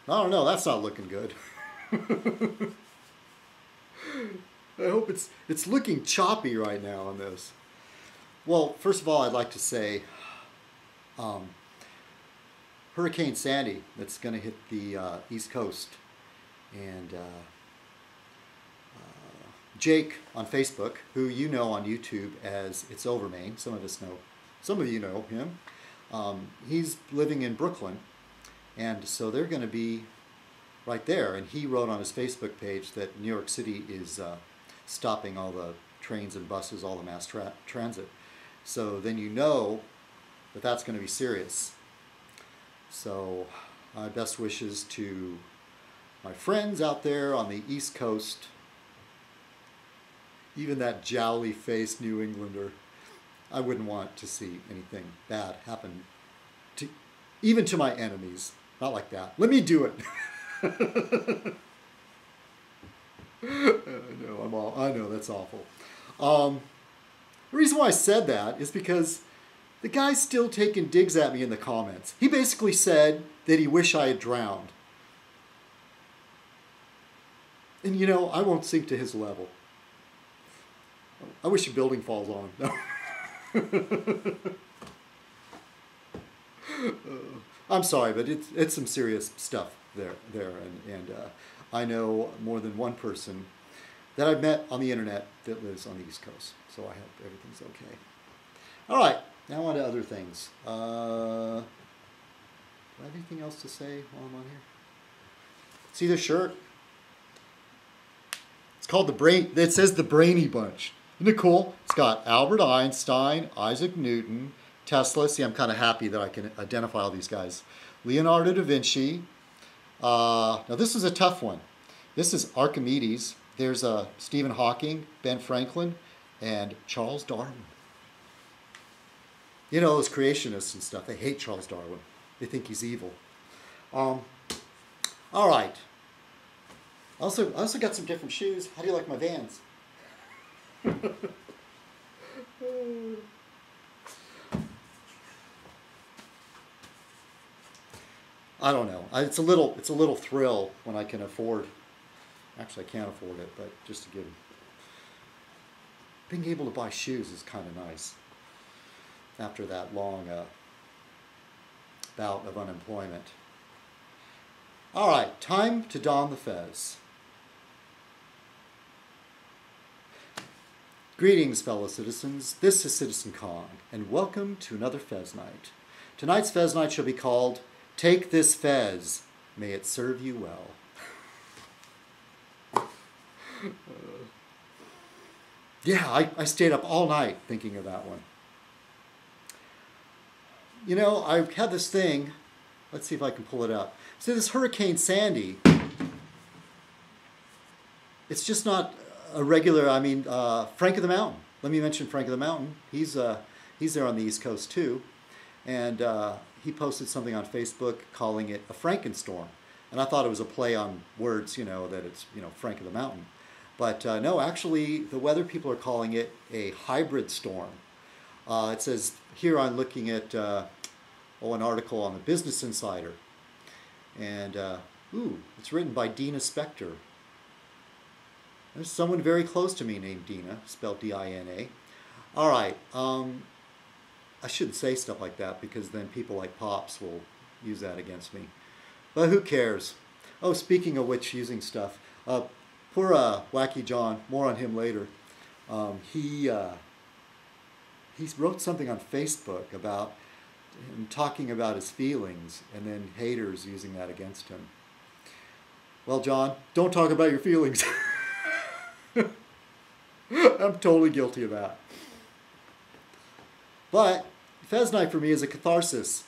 I don't know, that's not looking good. I hope it's looking choppy right now on this. Well, first of all, I'd like to say Hurricane Sandy that's going to hit the East Coast, and Jake on Facebook, who you know on YouTube as It's Over Maine. Some of you know him. He's living in Brooklyn, and so they're going to be right there. And he wrote on his Facebook page that New York City is stopping all the trains and buses, all the mass transit. So then you know that that's going to be serious. So my best wishes to my friends out there on the East Coast, even that jowly-faced New Englander. I wouldn't want to see anything bad happen to even to my enemies. Not like that. Let me do it. I know that's awful. The reason why I said that is because the guy's still taking digs at me in the comments. He basically said that he wished I had drowned. And you know, I won't sink to his level. I wish a building falls on him. No. I'm sorry, but it's some serious stuff there, and I know more than one person that I've met on the internet that lives on the East Coast. So I hope everything's okay. All right, now on to other things. Do I have anything else to say while I'm on here? See the shirt? It's called the Brain. It says the Brainy Bunch. Isn't it cool? It's got Albert Einstein, Isaac Newton, Tesla. See, I'm kind of happy that I can identify all these guys. Leonardo da Vinci. Now this is a tough one. This is Archimedes. There's Stephen Hawking, Ben Franklin, and Charles Darwin. You know, those creationists and stuff, they hate Charles Darwin. They think he's evil. All right. I also got some different shoes. How do you like my Vans? I don't know. It's a little thrill when I can afford. Actually, I can't afford it, but just to give. Being able to buy shoes is kind of nice. After that long bout of unemployment. All right, time to don the fez. Greetings, fellow citizens. This is Citizen Kong, and welcome to another Fez Night. Tonight's Fez Night shall be called Take This Fez, May It Serve You Well. Yeah, I stayed up all night thinking of that one. You know, I've had this thing. Let's see if I can pull it up. So this Hurricane Sandy, it's just not a regular, Frank of the Mountain. Let me mention Frank of the Mountain. He's there on the East Coast too. And he posted something on Facebook calling it a Frankenstorm. And I thought it was a play on words, you know, that it's, you know, Frank of the Mountain. But no, actually, the weather people are calling it a hybrid storm. It says here I'm looking at an article on the Business Insider. And, it's written by Dina Spector. There's someone very close to me named Dina, spelled D-I-N-A. All right, I shouldn't say stuff like that because then people like Pops will use that against me. But who cares? Oh, speaking of which, using stuff. Poor Wacky John, more on him later. He wrote something on Facebook about him talking about his feelings and then haters using that against him. Well, John, don't talk about your feelings. I'm totally guilty of that. But Fez Night for me is a catharsis.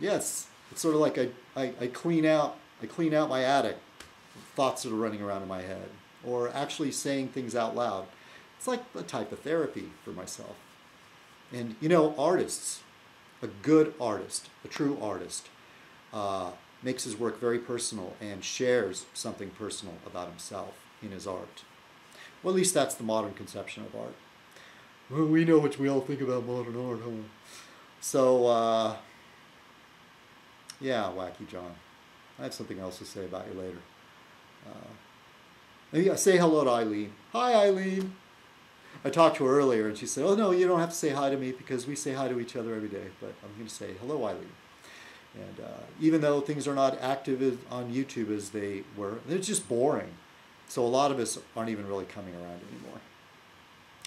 Yes, it's sort of like I clean out my attic, thoughts that are running around in my head, or actually saying things out loud. It's like a type of therapy for myself. And you know, artists, a good artist, a true artist, makes his work very personal and shares something personal about himself in his art. Well, at least that's the modern conception of art. Well, we know what we all think about modern art, huh? So, yeah, Wacky John. I have something else to say about you later. Maybe say hello to Eileen. Hi, Eileen. I talked to her earlier, and she said, "Oh no, you don't have to say hi to me because we say hi to each other every day." But I'm going to say hello, Eileen. And even though things are not active on YouTube as they were, they're just boring. So a lot of us aren't even really coming around anymore.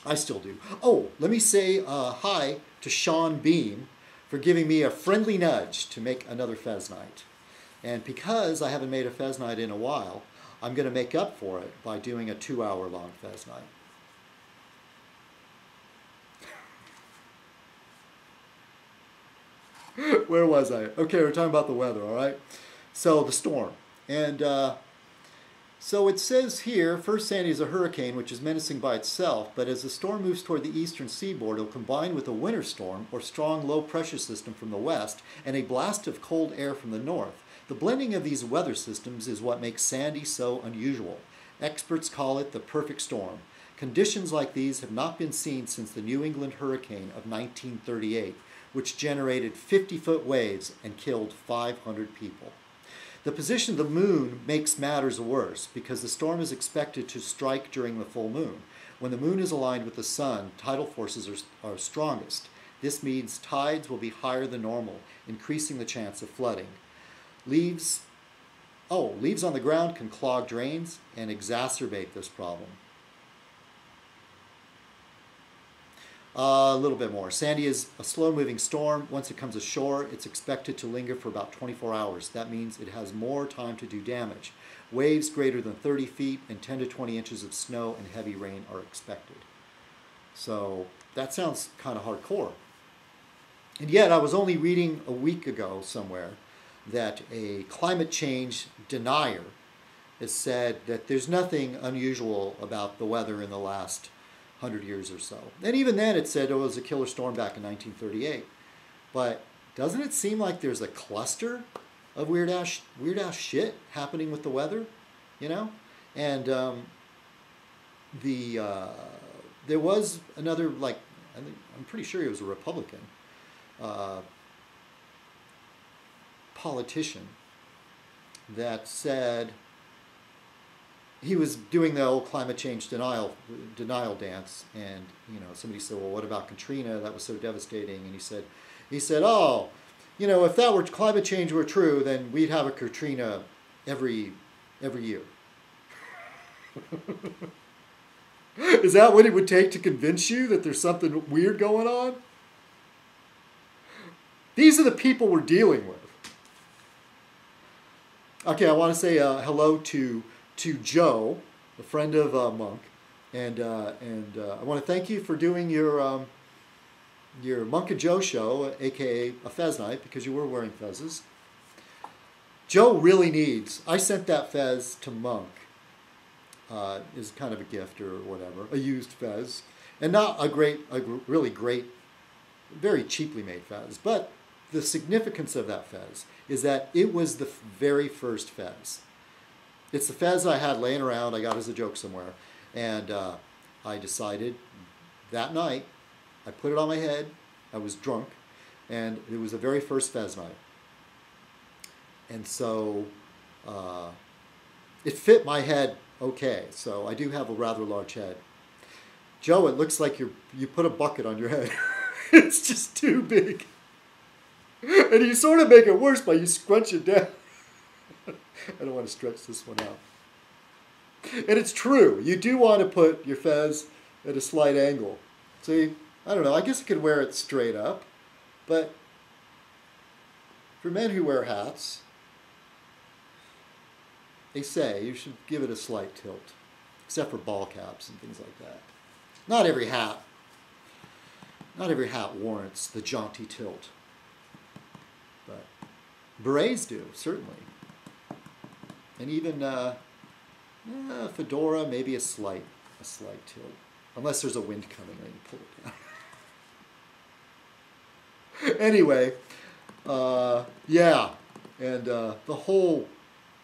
I still do. Oh, let me say hi to Sean Beam for giving me a friendly nudge to make another Fez Night. And because I haven't made a Fez Night in a while, I'm going to make up for it by doing a 2-hour-long Fez Night. Where was I? Okay, we're talking about the weather, all right? So the storm. And so it says here, first Sandy is a hurricane, which is menacing by itself, but as the storm moves toward the eastern seaboard, it'll combine with a winter storm or strong low-pressure system from the west and a blast of cold air from the north. The blending of these weather systems is what makes Sandy so unusual. Experts call it the perfect storm. Conditions like these have not been seen since the New England hurricane of 1938, which generated 50-foot waves and killed 500 people. The position of the moon makes matters worse because the storm is expected to strike during the full moon. When the moon is aligned with the sun, tidal forces are strongest. This means tides will be higher than normal, increasing the chance of flooding. Leaves on the ground can clog drains and exacerbate this problem. A little bit more. Sandy is a slow-moving storm. Once it comes ashore, it's expected to linger for about 24 hours. That means it has more time to do damage. Waves greater than 30 feet and 10 to 20 inches of snow and heavy rain are expected. So that sounds kind of hardcore. And yet I was only reading a week ago somewhere that a climate change denier has said that there's nothing unusual about the weather in the last 100 years or so. And even then it said it was a killer storm back in 1938. But doesn't it seem like there's a cluster of weird ass shit happening with the weather, you know? And there was another, like, I'm pretty sure he was a Republican politician that said he was doing the old climate change denial dance, and somebody said, well, what about Katrina? That was so devastating. And he said, oh, if that were climate change were true, then we'd have a Katrina every year. Is that what it would take to convince you that there's something weird going on? These are the people we're dealing with. Okay, I want to say hello to Joe, a friend of Monk, and I want to thank you for doing your Monk and Joe show, aka a Fez Night, because you were wearing fezes. Joe really needs. I sent that fez to Monk. Is kind of a gift or whatever, a used fez, and not a really great, very cheaply made fez. But the significance of that fez is that it was the very first fez. It's the fez I had laying around. I got as a joke somewhere, and I decided that night. I put it on my head. I was drunk, and it was the very first Fez Night. And so it fit my head okay. So I do have a rather large head. Joe, it looks like you put a bucket on your head. It's just too big. And you sort of make it worse by you scrunch it down. I don't want to stretch this one out. And it's true. You do want to put your fez at a slight angle. See, I don't know. I guess you could wear it straight up. But for men who wear hats, they say you should give it a slight tilt. Except for ball caps and things like that. Not every hat warrants the jaunty tilt. But berets do, certainly. And even fedora, maybe a slight tilt. Unless there's a wind coming and you pull it down. Anyway, yeah. And the whole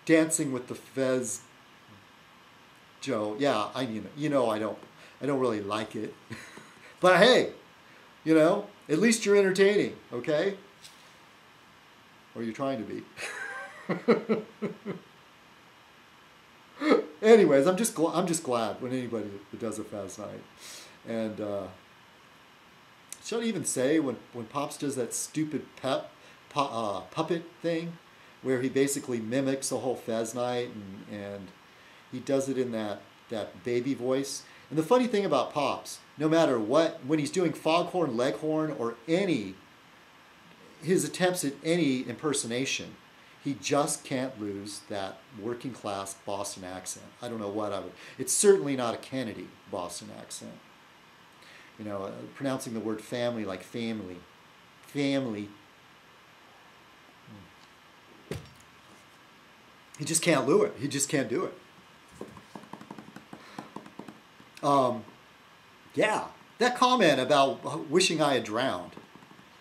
dancing with the fez, Joe, yeah, I don't really like it. But hey, you know, at least you're entertaining, okay? Or you're trying to be. Anyways, I'm just glad when anybody that does a Fez Night. And should I even say when Pops does that stupid puppet thing, where he basically mimics the whole Fez Night, and he does it in that baby voice. And the funny thing about Pops, no matter what, when he's doing foghorn, leghorn, or his attempts at any impersonation, he just can't lose that working class Boston accent. I don't know what it's certainly not a Kennedy Boston accent. You know, pronouncing the word family like family. Family. He just can't do it. He just can't do it. Yeah, that comment about wishing I had drowned.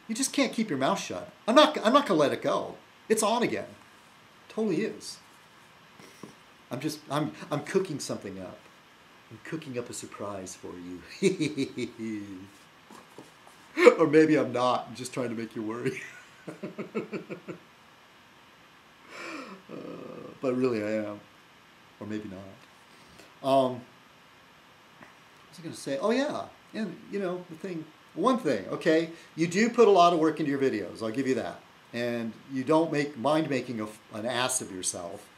You just can't keep your mouth shut. I'm not gonna let it go. It's on again. Totally is. I'm cooking something up. I'm cooking up a surprise for you. Or maybe I'm not. I'm just trying to make you worry. But really I am. Or maybe not. What was I going to say? Oh yeah. And you know, one thing, okay, you do put a lot of work into your videos. I'll give you that. And you don't mind making an ass of yourself.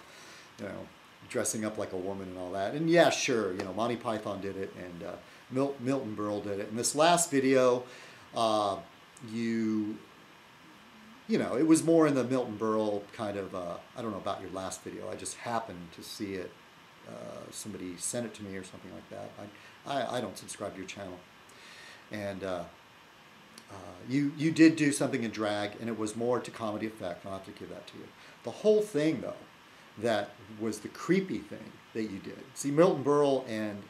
You know, dressing up like a woman and all that. And yeah, sure, you know, Monty Python did it, and Milton Berle did it. In this last video, you know, it was more in the Milton Berle kind of, I don't know about your last video, I just happened to see it. Somebody sent it to me or something like that. I don't subscribe to your channel. And you did do something in drag, and it was more to comedy effect. I'll have to give that to you. The whole thing, though, that was the creepy thing that you did. See, Milton Berle and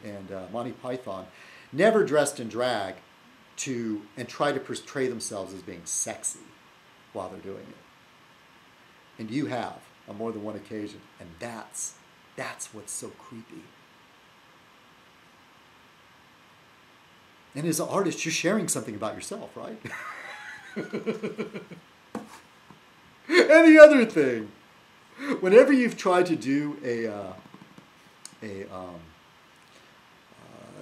Monty Python never dressed in drag and try to portray themselves as being sexy while they're doing it. And you have on more than one occasion, and that's what's so creepy. And as an artist, you're sharing something about yourself, right? And the other thing, whenever you've tried to do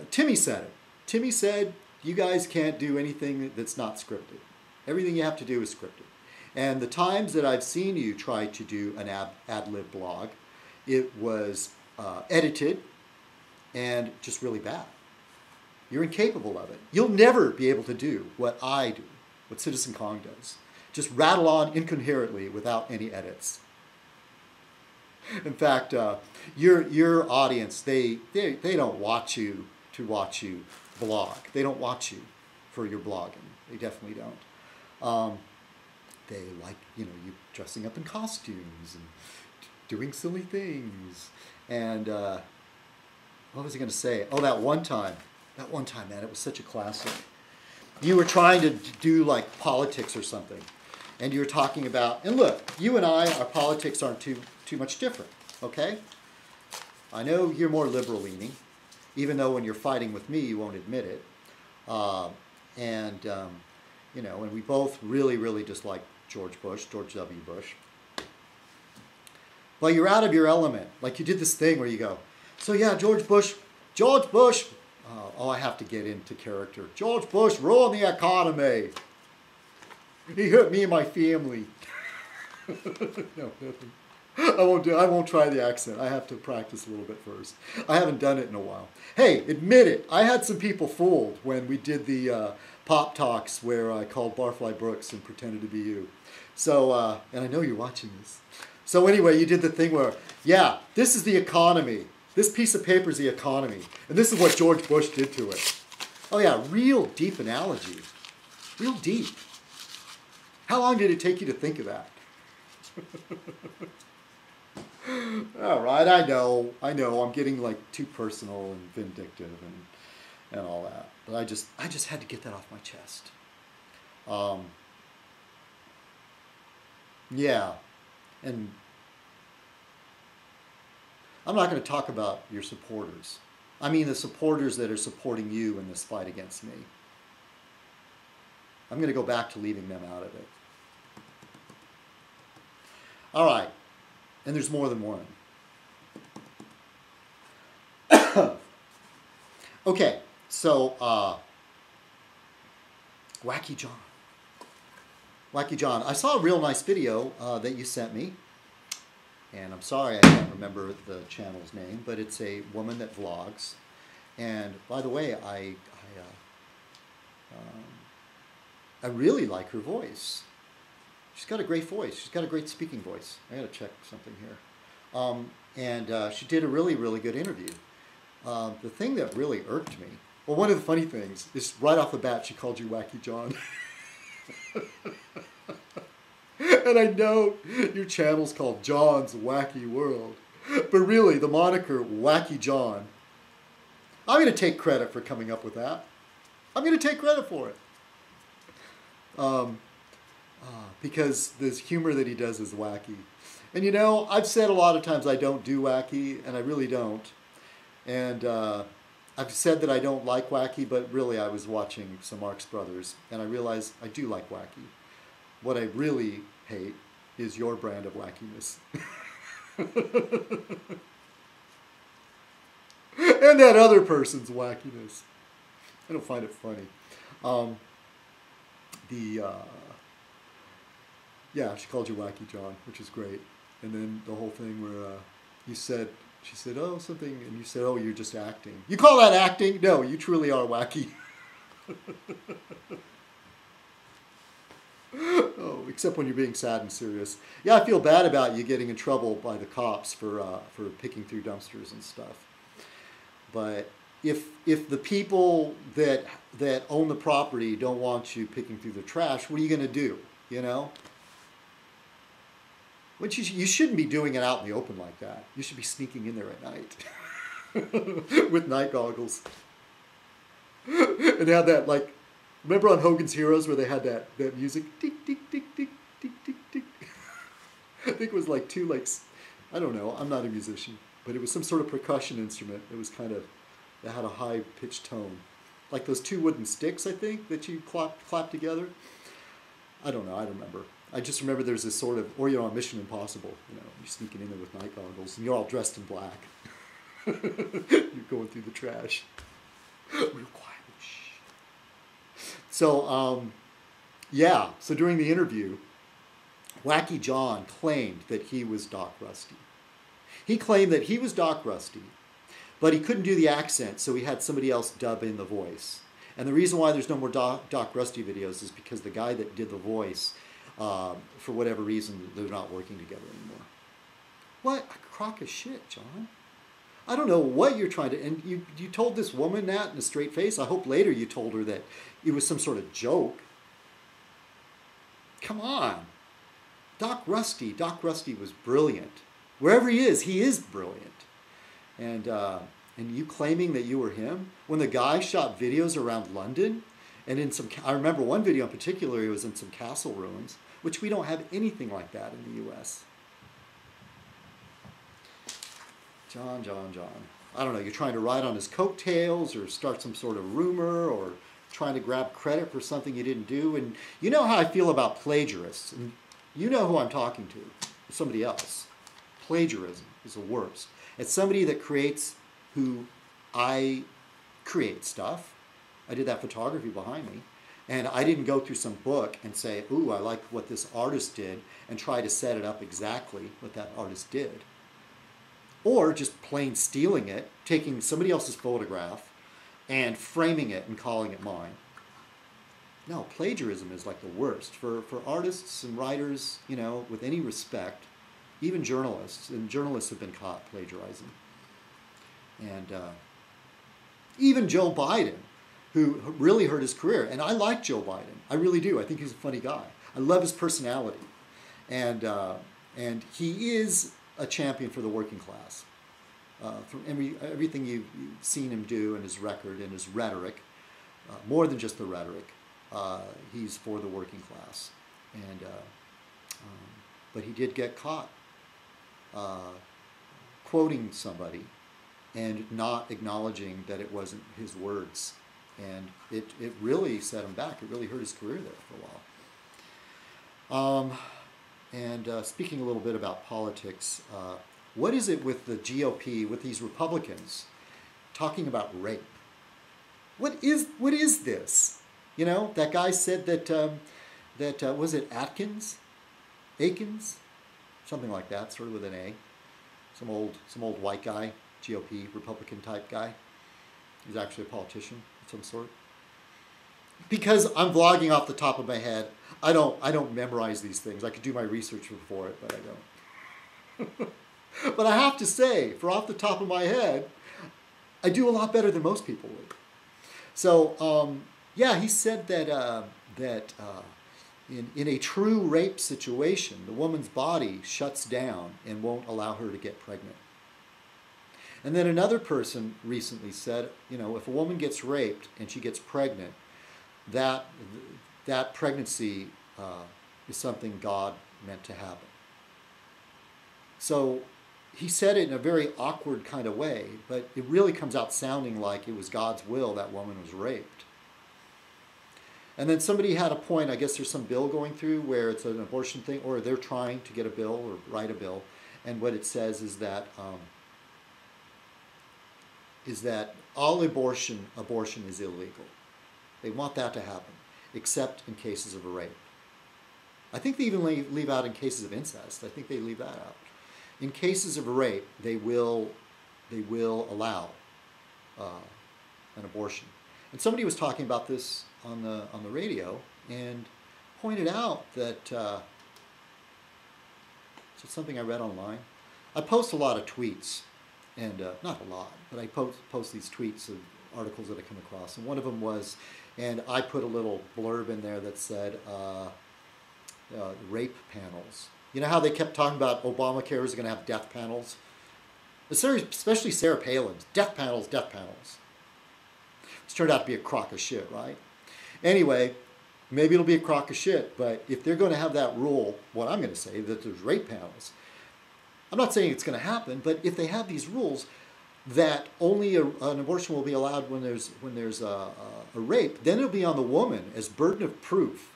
Timmy said it. Timmy said, you guys can't do anything that's not scripted. Everything you have to do is scripted. And the times that I've seen you try to do an ad-lib blog, it was edited and just really bad. You're incapable of it. You'll never be able to do what I do, what citizenkong does. Just rattle on incoherently without any edits. In fact, your audience, they don't watch you to watch you blog. They don't watch you for your blogging. They definitely don't. They like, you know, you dressing up in costumes and doing silly things. And what was I going to say? Oh, that one time, man, it was such a classic. You were trying to do like politics or something. And you were talking about, and look, you and I, our politics aren't too much different, okay? I know you're more liberal leaning, even though when you're fighting with me, you won't admit it. You know, and we both really, really dislike George W. Bush. But you're out of your element. Like you did this thing where you go, so yeah, George Bush, oh, I have to get into character. George Bush ruined the economy. He hurt me and my family. No, nothing. I won't try the accent. I have to practice a little bit first. I haven't done it in a while. Hey, admit it. I had some people fooled when we did the pop talks where I called Barfly Brooks and pretended to be you. So, and I know you're watching this. So anyway, you did the thing where, yeah, this is the economy. This piece of paper is the economy. And this is what George Bush did to it. Oh yeah, real deep analogy. Real deep. How long did it take you to think of that? All right, I know, I'm getting like too personal and vindictive and all that. But I just had to get that off my chest. Yeah, and I'm not going to talk about your supporters. I mean the supporters that are supporting you in this fight against me. I'm going to go back to leaving them out of it. All right. And there's more than one. Okay, so Wacky John. Wacky John. I saw a real nice video that you sent me. And I'm sorry I can't remember the channel's name, but it's a woman that vlogs. And by the way, I really like her voice. She's got a great voice. She's got a great speaking voice. I got to check something here. And she did a really, really good interview. The thing that really irked me, well, one of the funny things is right off the bat she called you Wacky John. And I know your channel's called John's Wacky World, but really the moniker Wacky John, I'm going to take credit for coming up with that. I'm going to take credit for it. Because this humor that he does is wacky. And you know, I've said a lot of times I don't do wacky, and I really don't. And I've said that I don't like wacky, but really I was watching some Marx Brothers, and I realized I do like wacky. What I really hate is your brand of wackiness. And that other person's wackiness. I don't find it funny. Yeah, she called you Wacky John, which is great. And then the whole thing where she said, oh, something, and you said, oh, you're just acting. You call that acting? No, you truly are wacky. Oh, except when you're being sad and serious. Yeah, I feel bad about you getting in trouble by the cops for picking through dumpsters and stuff. But if the people that own the property don't want you picking through the trash, what are you going to do? You know? Which you shouldn't be doing it out in the open like that. You should be sneaking in there at night with night goggles. And have that, like, remember on Hogan's Heroes where they had that music? Tick, tick, tick, tick, tick, tick, tick. I think it was like two, like, I don't know, I'm not a musician, but it was some sort of percussion instrument. It was kind of, it had a high-pitched tone. Like those two wooden sticks, I think, that you clap together. I don't know, I don't remember. I just remember there's this sort of, or you're on Mission Impossible, you know, you're sneaking in there with night goggles, and you're all dressed in black. You're going through the trash. Real quiet. Shh. So, yeah, so during the interview, Wacky John claimed that he was Doc Rusty. He claimed that he was Doc Rusty, but he couldn't do the accent, so he had somebody else dub in the voice. And the reason why there's no more Doc Rusty videos is because the guy that did the voice, for whatever reason, they're not working together anymore. What a crock of shit, John. I don't know what you're trying to... And you told this woman that in a straight face? I hope later you told her that it was some sort of joke. Come on. Doc Rusty was brilliant. Wherever he is brilliant. And you claiming that you were him? When the guy shot videos around London, and in some... I remember one video in particular, he was in some castle ruins, which we don't have anything like that in the U.S. John. I don't know, you're trying to ride on his coattails or start some sort of rumor or trying to grab credit for something you didn't do. And you know how I feel about plagiarists. And you know who I'm talking to. Somebody else. Plagiarism is the worst. It's somebody that creates who I create stuff. I did that photography behind me. And I didn't go through some book and say, ooh, I like what this artist did, and try to set it up exactly what that artist did. Or just plain stealing it, taking somebody else's photograph and framing it and calling it mine. No, plagiarism is like the worst. For artists and writers, you know, with any respect, even journalists, and journalists have been caught plagiarizing. And even Joe Biden, who really hurt his career. And I like Joe Biden. I really do. I think he's a funny guy. I love his personality. And he is a champion for the working class. From everything you've seen him do and his record and his rhetoric, more than just the rhetoric, he's for the working class. And but he did get caught quoting somebody and not acknowledging that it wasn't his words. And it really set him back. It really hurt his career there for a while. Speaking a little bit about politics, what is it with the GOP, with these Republicans, talking about rape? What is this? You know, that guy said that was it Akins, something like that, sort of with an A. Some old white guy, GOP Republican type guy. He's actually a politician of some sort. Because I'm vlogging off the top of my head, I don't memorize these things. I could do my research before it, but I don't. But I have to say, for off the top of my head, I do a lot better than most people would. So, yeah, he said that in a true rape situation, the woman's body shuts down and won't allow her to get pregnant. And then another person recently said, you know, if a woman gets raped and she gets pregnant, that pregnancy is something God meant to happen. So he said it in a very awkward kind of way, but it really comes out sounding like it was God's will that woman was raped. And then somebody had a point, I guess there's some bill going through where it's an abortion thing, or they're trying to get a bill or write a bill, and what it says is that all abortion is illegal. They want that to happen, except in cases of a rape. I think they even leave out in cases of incest. I think they leave that out. In cases of rape, they will allow an abortion. And somebody was talking about this on the radio and pointed out that it's something I read online. I post a lot of tweets, and not a lot, but I post these tweets of articles that I come across. And one of them was, and I put a little blurb in there that said rape panels. You know how they kept talking about Obamacare is going to have death panels? Especially Sarah Palin's. Death panels, death panels. It's turned out to be a crock of shit, right? Anyway, maybe it'll be a crock of shit, but if they're going to have that rule, what I'm going to say, that there's rape panels, I'm not saying it's going to happen, but if they have these rules that only an abortion will be allowed when there's a rape, then it'll be on the woman as burden of proof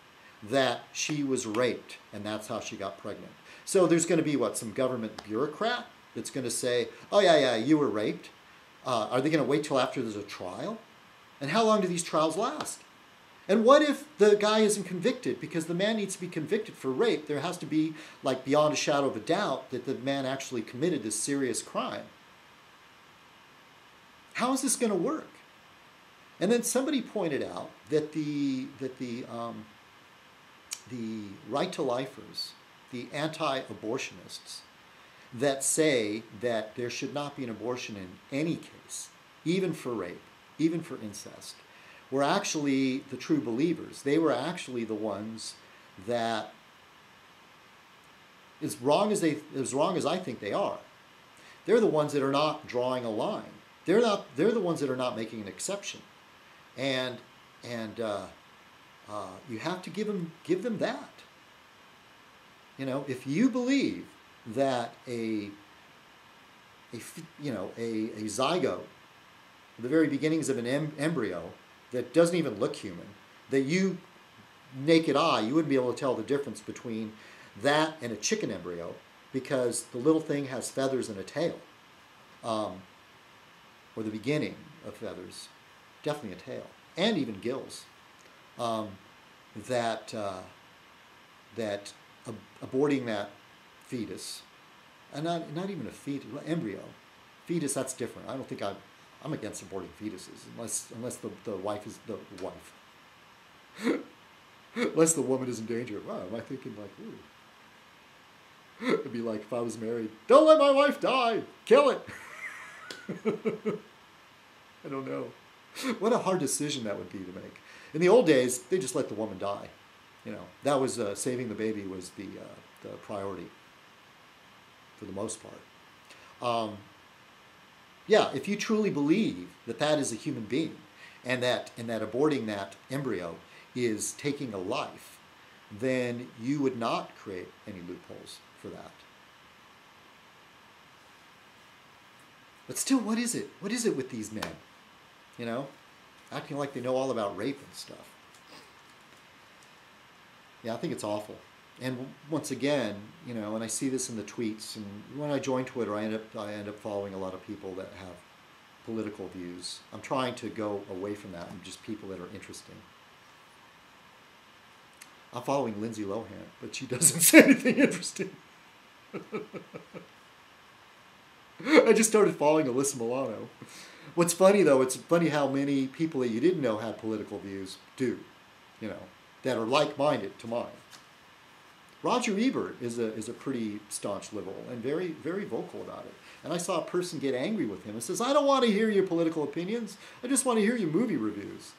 that she was raped, and that's how she got pregnant. So there's going to be, some government bureaucrat that's going to say, oh, yeah, you were raped. Are they going to wait till after there's a trial? And how long do these trials last? And what if the guy isn't convicted? Because the man needs to be convicted for rape. There has to be, beyond a shadow of a doubt, that the man actually committed this serious crime. How is this going to work? And then somebody pointed out that the right-to-lifers, the anti-abortionists, that say that there should not be an abortion in any case, even for rape, even for incest, were actually the true believers. They were actually the ones that, as wrong as I think they are, they're the ones that are not drawing a line. They're the ones that are not making an exception, and you have to give them that. You know, if you believe that a zygote, the very beginnings of an embryo that doesn't even look human, that you, naked eye, you wouldn't be able to tell the difference between that and a chicken embryo, because the little thing has feathers and a tail, or the beginning of feathers, definitely a tail, and even gills. That aborting that fetus, and not even a fetus, embryo, fetus, that's different. I don't think I'm against aborting fetuses unless the wife is the wife, unless the woman is in danger. Wow, am I thinking ooh. It'd be like if I was married, don't let my wife die, kill it. I don't know. What a hard decision that would be to make. In the old days, they just let the woman die. You know, that was saving the baby was the priority for the most part. Yeah, if you truly believe that that is a human being, and that aborting that embryo is taking a life, then you would not create any loopholes for that. But still, what is it? What is it with these men? You know, acting like they know all about rape and stuff. Yeah, I think it's awful. And once again, you know, and I see this in the tweets, and when I join Twitter, I end up following a lot of people that have political views. I'm trying to go away from that and just people that are interesting. I'm following Lindsay Lohan, but she doesn't say anything interesting. I just started following Alyssa Milano. What's funny though, it's funny how many people that you didn't know had political views do, you know, that are like-minded to mine. Roger Ebert is a pretty staunch liberal and very, very vocal about it. And I saw a person get angry with him and says, I don't want to hear your political opinions. I just want to hear your movie reviews.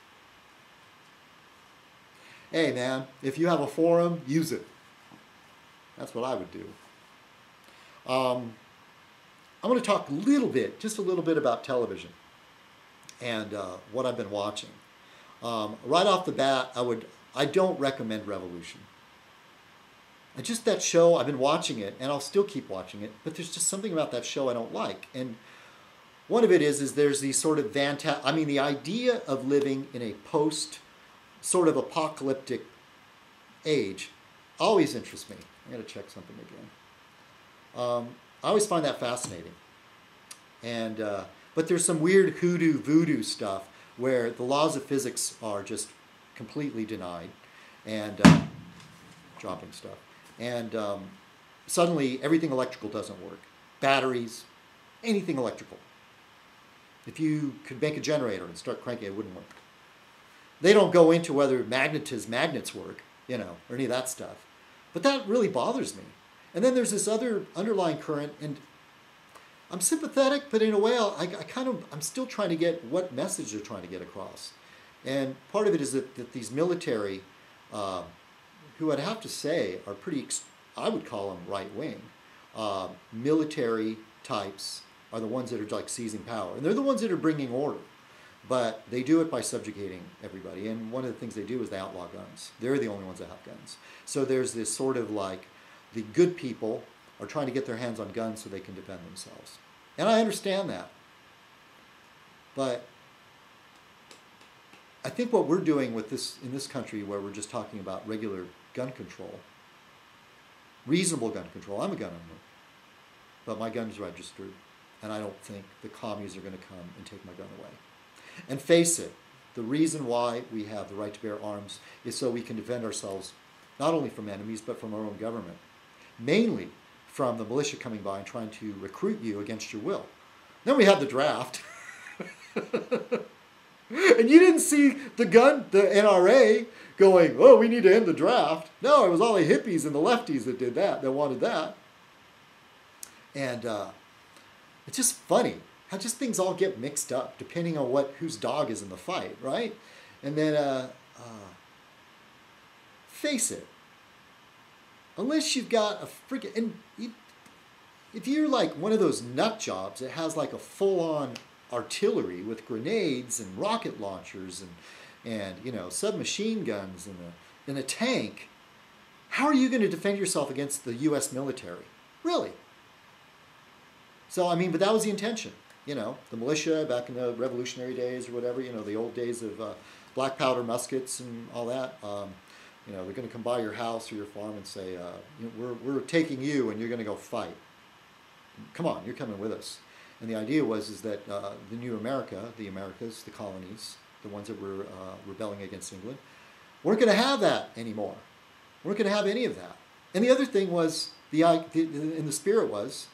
Hey man, if you have a forum, use it. That's what I would do. I'm going to talk just a little bit about television and what I've been watching. Right off the bat, I don't recommend Revolution. And just that show, I've been watching it, and I'll still keep watching it, but there's just something about that show I don't like. And one of it is there's these sort of the idea of living in a post sort of apocalyptic age always interests me. I got to check something again. I always find that fascinating. And but there's some weird hoodoo voodoo stuff where the laws of physics are just completely denied, and dropping stuff. And suddenly everything electrical doesn't work. Batteries, anything electrical. If you could make a generator and start cranking it, it wouldn't work. They don't go into whether magnets work, you know, or any of that stuff. But that really bothers me. And then there's this other underlying current, and I'm sympathetic, but in a way I'm still trying to get what message they're trying to get across. And part of it is that these military, who I'd have to say are pretty, I would call them right-wing, military types are the ones that are like seizing power. And they're the ones that are bringing order. But they do it by subjugating everybody. And one of the things they do is they outlaw guns. They're the only ones that have guns. So there's this sort of like, the good people are trying to get their hands on guns so they can defend themselves. And I understand that. But I think what we're doing with this in this country, where we're just talking about regular gun control, reasonable gun control. I'm a gun owner, but my gun's registered, and I don't think the commies are going to come and take my gun away. And face it, the reason why we have the right to bear arms is so we can defend ourselves not only from enemies, but from our own government. Mainly from the militia coming by and trying to recruit you against your will. Then we have the draft. And you didn't see the NRA going, oh, we need to end the draft. No, it was all the hippies and the lefties that did that, that wanted that. And it's just funny how just things all get mixed up depending on whose dog is in the fight, right? And then, face it, unless you've got a freaking, and if you're like one of those nut jobs that has like a full-on artillery with grenades and rocket launchers and you know, submachine guns and a tank, how are you going to defend yourself against the U.S. military? Really? So, I mean, but that was the intention. You know, the militia back in the revolutionary days or whatever, you know, the old days of black powder muskets and all that. You know, they're going to come by your house or your farm and say, you know, we're taking you and you're going to go fight. Come on, you're coming with us. And the idea is that the new America, the Americas, the colonies, the ones that were rebelling against England, weren't going to have that anymore. Weren't going to have any of that. And the other thing was, in the spirit was,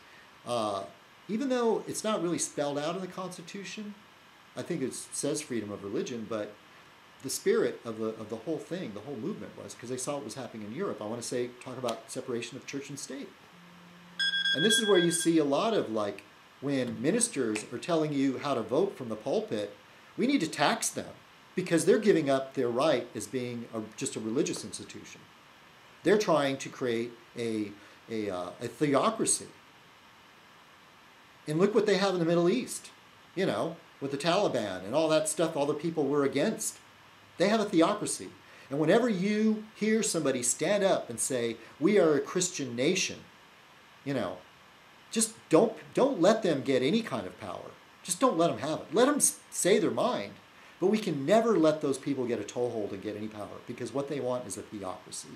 even though it's not really spelled out in the Constitution, I think it says freedom of religion, but the spirit of the whole thing, the whole movement was, because they saw what was happening in Europe. I want to talk about separation of church and state. And this is where you see a lot of, like, when ministers are telling you how to vote from the pulpit, we need to tax them because they're giving up their right as being just a religious institution. They're trying to create a theocracy. And look what they have in the Middle East, you know, with the Taliban and all that stuff, all the people we're against. They have a theocracy. And whenever you hear somebody stand up and say, we are a Christian nation, you know, just don't let them get any kind of power. Just don't let them have it. Let them say their mind. But we can never let those people get a toehold and get any power, because what they want is a theocracy.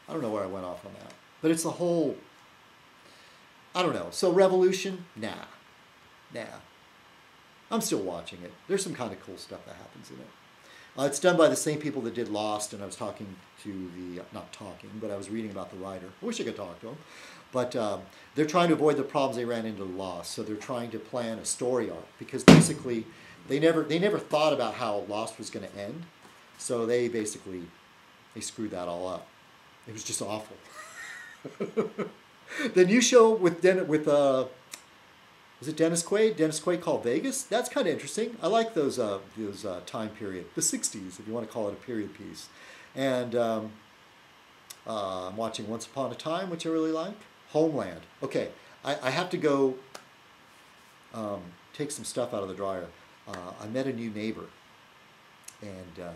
I don't know where I went off on that. But it's the whole, I don't know. So revolution? Nah. I'm still watching it. There's some kind of cool stuff that happens in it. It's done by the same people that did Lost, and I was talking to the, not talking, but I was reading about the writer. I wish I could talk to him. But they're trying to avoid the problems they ran into Lost, so they're trying to plan a story arc, because basically they never thought about how Lost was going to end, so they screwed that all up. It was just awful. The new show with was it Dennis Quaid? Dennis Quaid called Vegas? That's kind of interesting. I like those time period. The 60s, if you want to call it a period piece. And I'm watching Once Upon a Time, which I really like. Homeland. Okay, I have to go take some stuff out of the dryer. I met a new neighbor, and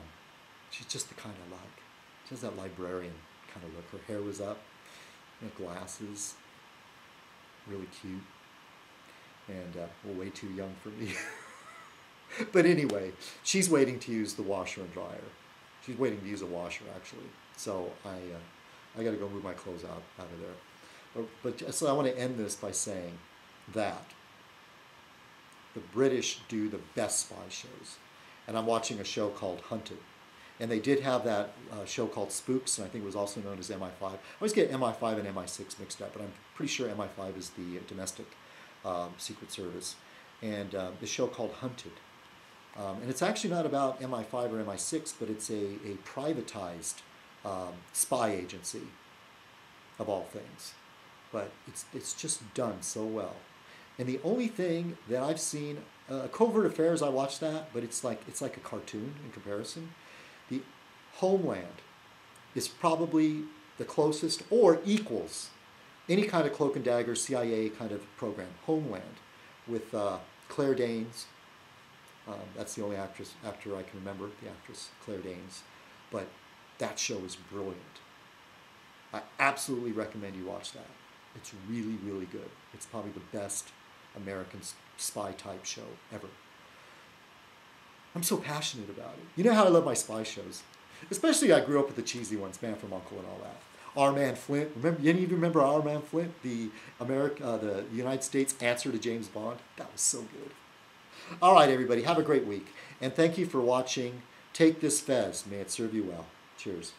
she's just the kind I like. She has that librarian kind of look. Her hair was up, glasses, really cute. And way too young for me. But anyway, she's waiting to use the washer and dryer. She's waiting to use a washer, actually. So I got to go move my clothes out of there. But so I want to end this by saying that the British do the best spy shows. And I'm watching a show called Hunted. And they did have that show called Spooks, and I think it was also known as MI5. I always get MI5 and MI6 mixed up, but I'm pretty sure MI5 is the domestic Secret Service, and the show called Hunted. And it's actually not about MI5 or MI6, but it's a privatized spy agency, of all things. But it's just done so well. And the only thing that I've seen, Covert Affairs, I watched that, but it's like a cartoon in comparison. The Homeland is probably the closest, or equals, any kind of cloak and dagger CIA kind of program. Homeland, with Claire Danes. That's the only actor I can remember, the actress Claire Danes. But that show is brilliant. I absolutely recommend you watch that. It's really, really good. It's probably the best American spy type show ever. I'm so passionate about it. You know how I love my spy shows? Especially I grew up with the cheesy ones, Man from U.N.C.L.E. and all that. Our Man Flint. Remember? Any of you remember Our Man Flint? The United States answer to James Bond. That was so good. All right, everybody. Have a great week, and thank you for watching. Take this Fez. May it serve you well. Cheers.